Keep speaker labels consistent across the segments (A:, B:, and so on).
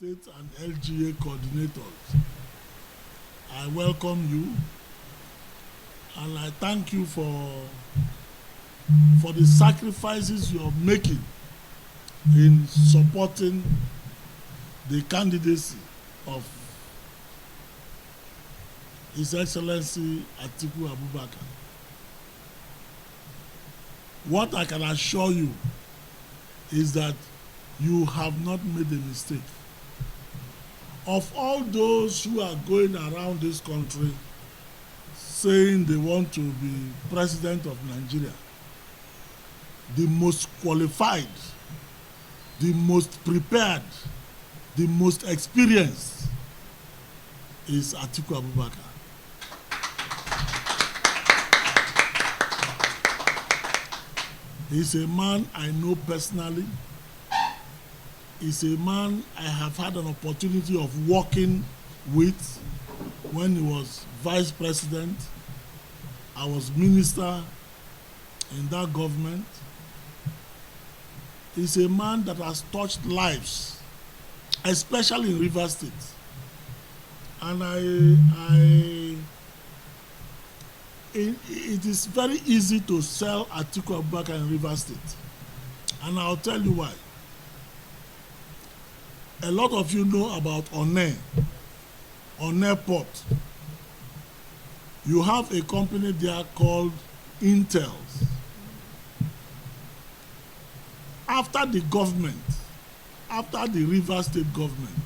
A: State and LGA coordinators, I welcome you and I thank you for the sacrifices you're making in supporting the candidacy of His Excellency Atiku Abubakar. What I can assure you is that you have not made a mistake. Of all those who are going around this country saying they want to be president of Nigeria, the most qualified, the most prepared, the most experienced is Atiku Abubakar. He's a man I know personally. He's a man I have had an opportunity of working with when he was vice president. I was minister in that government. He's a man that has touched lives, especially in Rivers State. And it is very easy to sell Atiku Abubakar in Rivers State. And I'll tell you why. A lot of you know about Onne Port. You have a company there called Intel. After the Rivers State government,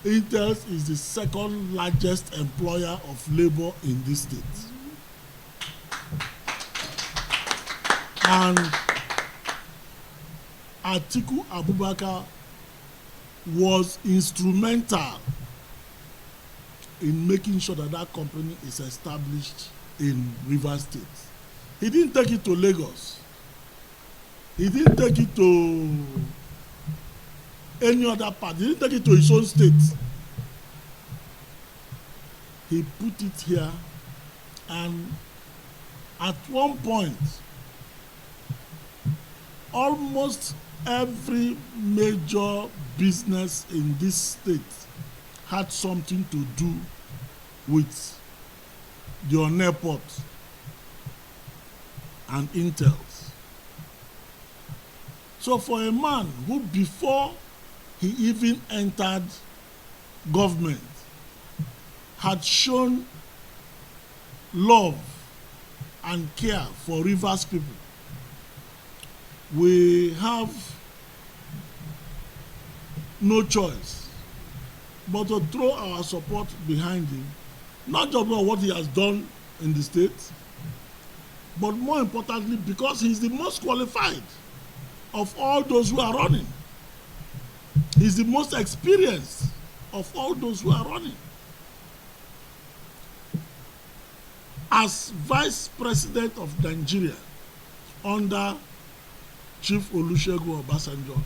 A: Intel is the second largest employer of labor in this state. And Atiku Abubakar was instrumental in making sure that that company is established in Rivers State. He didn't take it to Lagos. He didn't take it to any other part. He didn't take it to his own state. He put it here, and at one point, almost every major business in this state had something to do with the Onne Port and Intel. So for a man who, before he even entered government, had shown love and care for Rivers people, we have no choice but to throw our support behind him, not just about what he has done in the state, but more importantly because he's the most qualified of all those who are running. He's the most experienced of all those who are running. As Vice President of Nigeria under Chief Olusegun Obasanjo,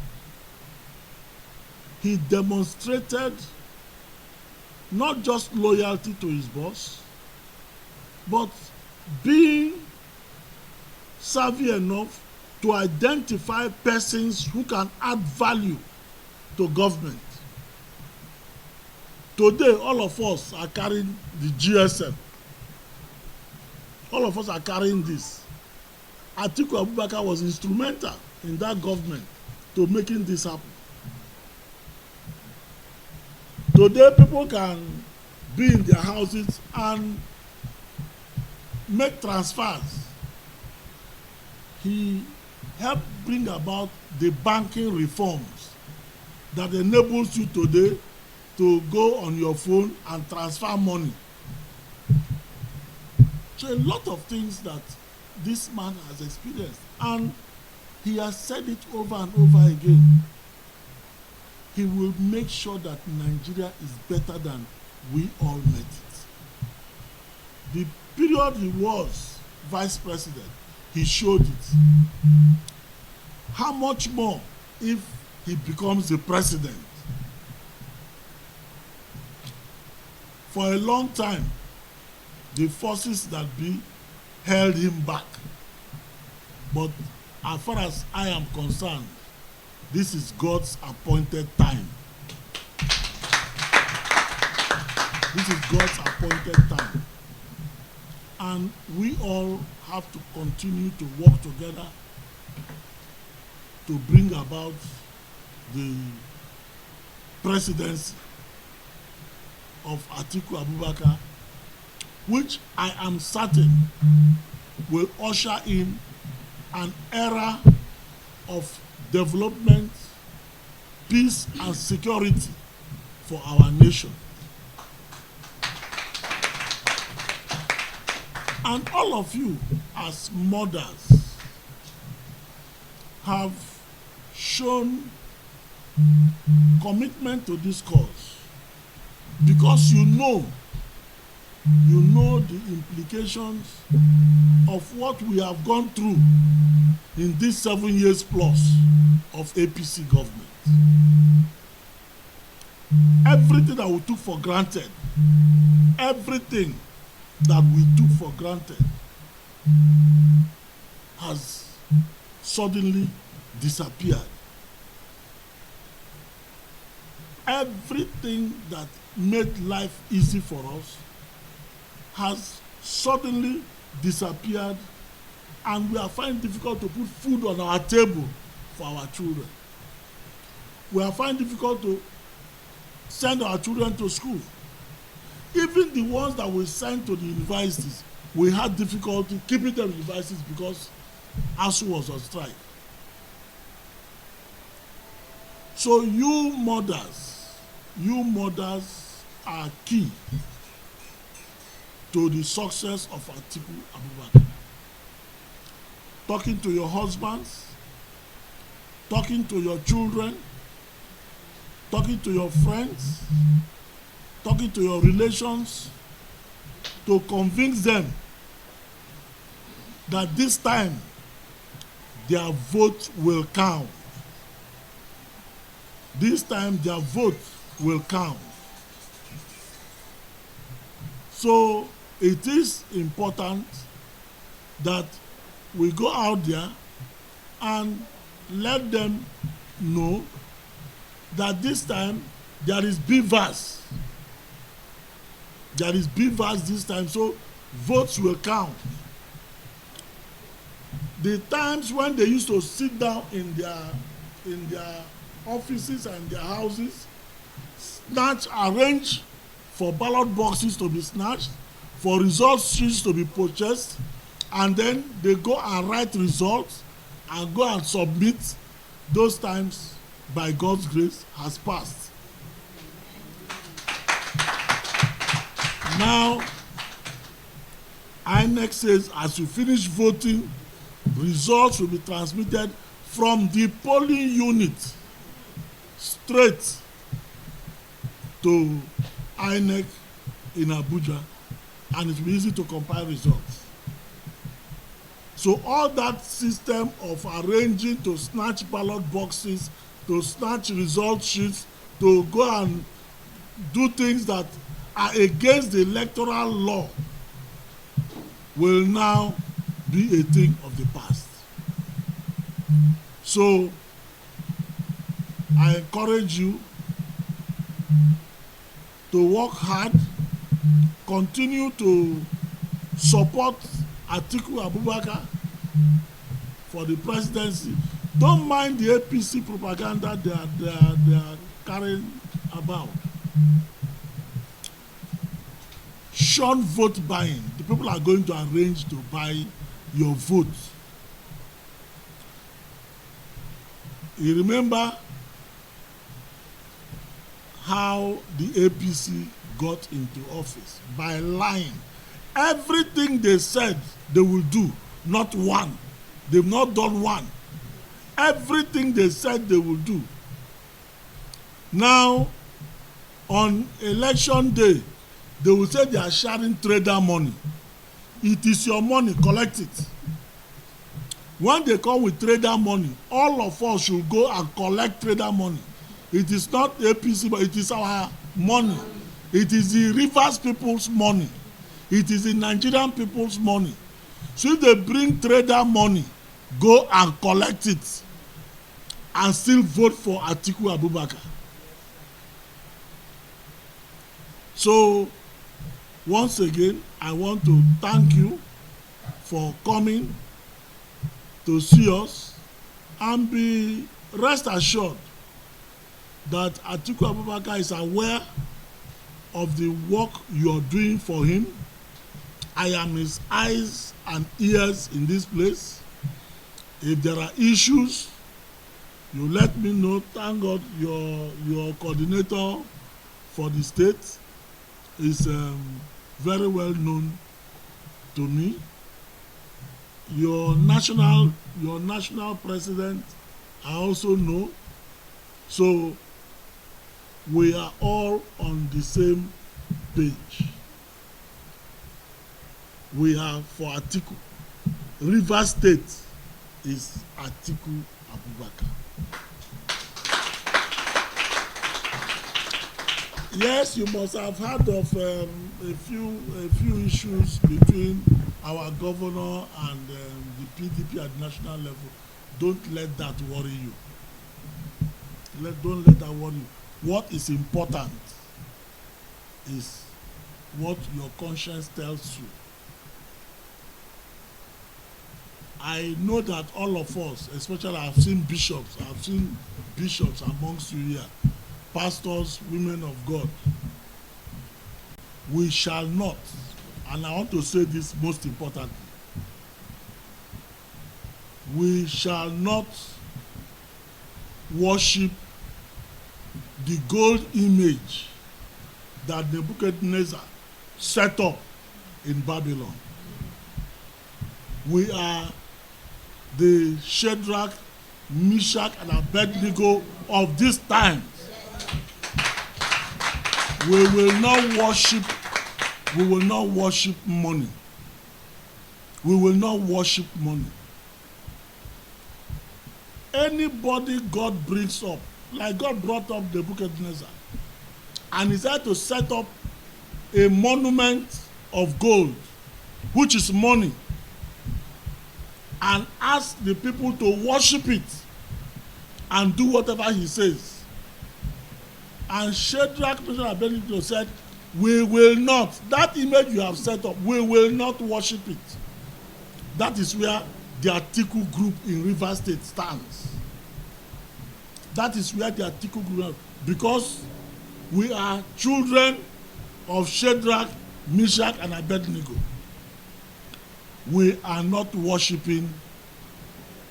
A: he demonstrated not just loyalty to his boss, but being savvy enough to identify persons who can add value to government. Today, all of us are carrying the GSM. All of us are carrying this. Atiku Abubakar was instrumental in that government to making this happen. Today, people can be in their houses and make transfers. He helped bring about the banking reforms that enables you today to go on your phone and transfer money. So a lot of things that this man has experienced, and he has said it over and over again. He will make sure that Nigeria is better than we all met it. The period he was vice president, he showed it. How much more if he becomes the president? For a long time, the forces that be held him back. But as far as I am concerned, this is God's appointed time. This is God's appointed time. And we all have to continue to work together to bring about the presidency of Atiku Abubakar, which I am certain will usher in an era of development, peace, and security for our nation. And all of you, as mothers, have shown commitment to this cause because you know the implications of what we have gone through in these 7 years plus of APC government. Everything that we took for granted, everything that we took for granted has suddenly disappeared. Everything that made life easy for us has suddenly disappeared, and we are finding it difficult to put food on our table for our children. We are finding it difficult to send our children to school. Even the ones that we sent to the universities, we had difficulty keeping them in universities because ASU was on strike. So you mothers are key to the success of Atiku Abubakar. Talking to your husbands, talking to your children, talking to your friends, talking to your relations, to convince them that this time their vote will count. This time their vote will count. So it is important that we go out there and let them know that this time there is BVAS. There is BVAS this time, so votes will count. The times when they used to sit down in their offices and their houses, arrange for ballot boxes to be snatched, for result sheets to be purchased, and then they go and write results and go and submit. Those times, by God's grace, has passed. Now, INEC says as you finish voting, results will be transmitted from the polling unit straight to INEC in Abuja, and it will be easy to compile results. So all that system of arranging to snatch ballot boxes, to snatch result sheets, to go and do things that are against the electoral law will now be a thing of the past. So I encourage you to work hard, continue to support Atiku Abubakar for the presidency. Don't mind the APC propaganda they are carrying about. Shun vote buying. The people are going to arrange to buy your vote. You remember how the APC got into office? By lying. Everything they said they will do, not one. They've not done one. Everything they said they will do. Now, on election day, they will say they are sharing trader money. It is your money, collect it. When they come with trader money, all of us should go and collect trader money. It is not APC, but it is our money. It is the Rivers people's money. It is the Nigerian people's money. So if they bring trader money, go and collect it and still vote for Atiku Abubakar. So Once again, I want to thank you for coming to see us, and be rest assured that Atiku Abubakar is aware of the work you are doing for him. I am his eyes and ears in this place. If there are issues, you let me know. Thank God your coordinator for the state is very well known to me. Your national president, I also know. So we are all on the same page. We are for Atiku. Rivers State is Atiku Abubakar. Yes, you must have heard of a few issues between our governor and the PDP at national level. Don't let that worry you. Don't let that worry you. What is important is what your conscience tells you. I know that all of us, especially I've seen bishops amongst you here, pastors, women of God, we shall not, and I want to say this most importantly, we shall not worship the gold image that Nebuchadnezzar set up in Babylon. We are the Shadrach, Meshach, and Abednego of this time. We will not worship money. We will not worship money. Anybody God brings up, like God brought up Nebuchadnezzar, and he said to set up a monument of gold, which is money, and ask the people to worship it and do whatever he says. And Shadrach, Meshach, and Abednego said, we will not. That image you have set up, we will not worship it. That is where the Atiku group in Rivers State stands. That is where the Atiku group, because we are children of Shadrach, Meshach, and Abednego. We are not worshiping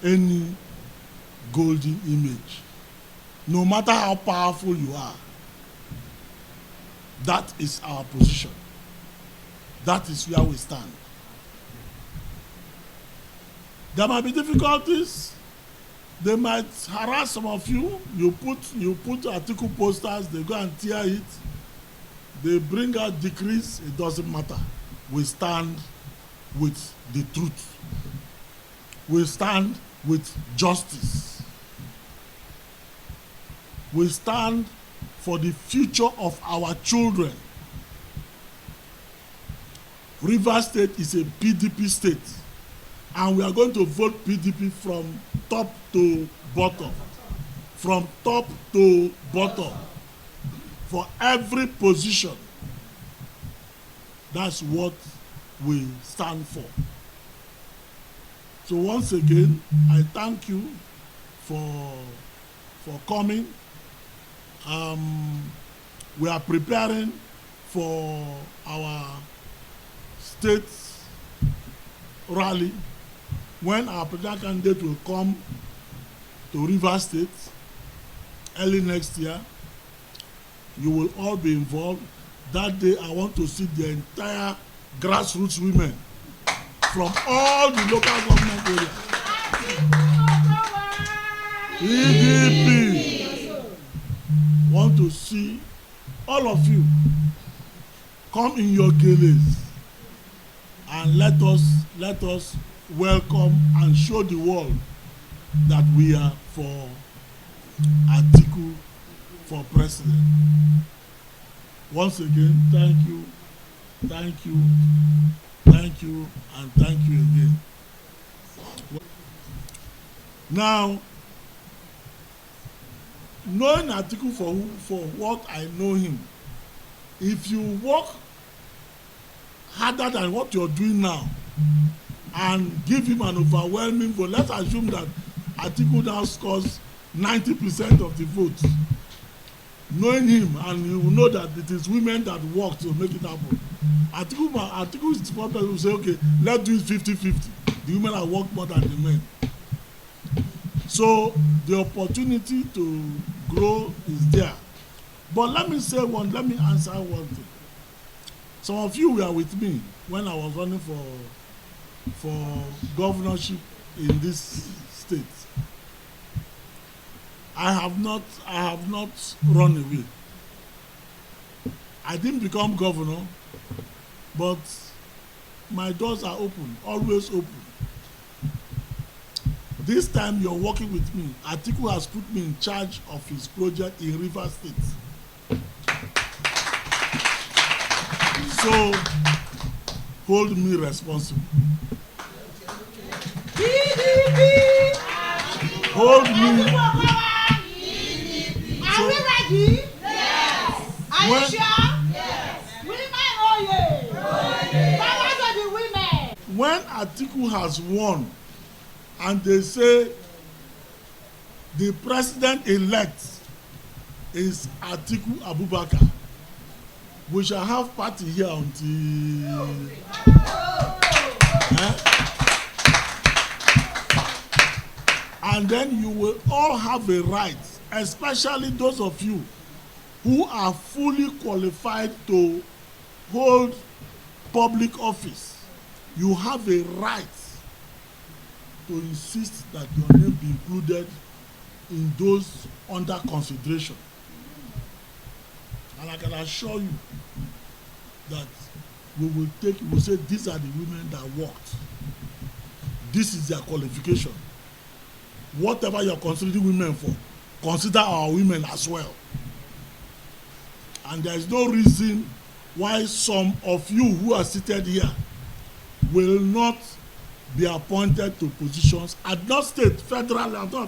A: any golden image. No matter how powerful you are, that is our position. That is where we stand. There might be difficulties. They might harass some of you. You put Atiku posters, they go and tear it. They bring out decrees, it doesn't matter. We stand with the truth. We stand with justice. We stand for the future of our children. Rivers State is a PDP state, and we are going to vote PDP from top to bottom. From top to bottom. For every position. That's what we stand for. So once again, I thank you for coming. We are preparing for our state rally when our presidential candidate will come to Rivers State early next year. You will all be involved. That day I want to see the entire grassroots women from all the local government areas. PDP. Want to see all of you come in your geles and let us welcome and show the world that we are for Atiku for president. Once again, thank you, and thank you again. Now, knowing Atiku for what I know him, if you work harder than what you're doing now and give him an overwhelming vote. Let's assume that Atiku now scores 90% of the votes. Knowing him, and you will know that it is women that work to make it happen. Atiku is the one person who say, okay, let's do it 50-50. The women have worked more than the men. So the opportunity to grow is there. But let me answer one thing. Some of you were with me when I was running for governorship in this state. I have not run away. I didn't become governor, but my doors are open, always open. This time you're working with me. Atiku has put me in charge of his project in Rivers State. So hold me responsible. Hold me.
B: Are we ready? Yes. Are you sure? Yes. Women, oh yeah. Power to the women.
A: When Atiku has won, and they say the president-elect is Atiku Abubakar, we shall have party here until and then you will all have a right, especially those of you who are fully qualified to hold public office. You have a right to insist that your name be included in those under consideration. And I can assure you that we will say these are the women that worked. This is their qualification. Whatever you're considering women for, consider our women as well. And there is no reason why some of you who are seated here will not be appointed to positions at not state, federal level.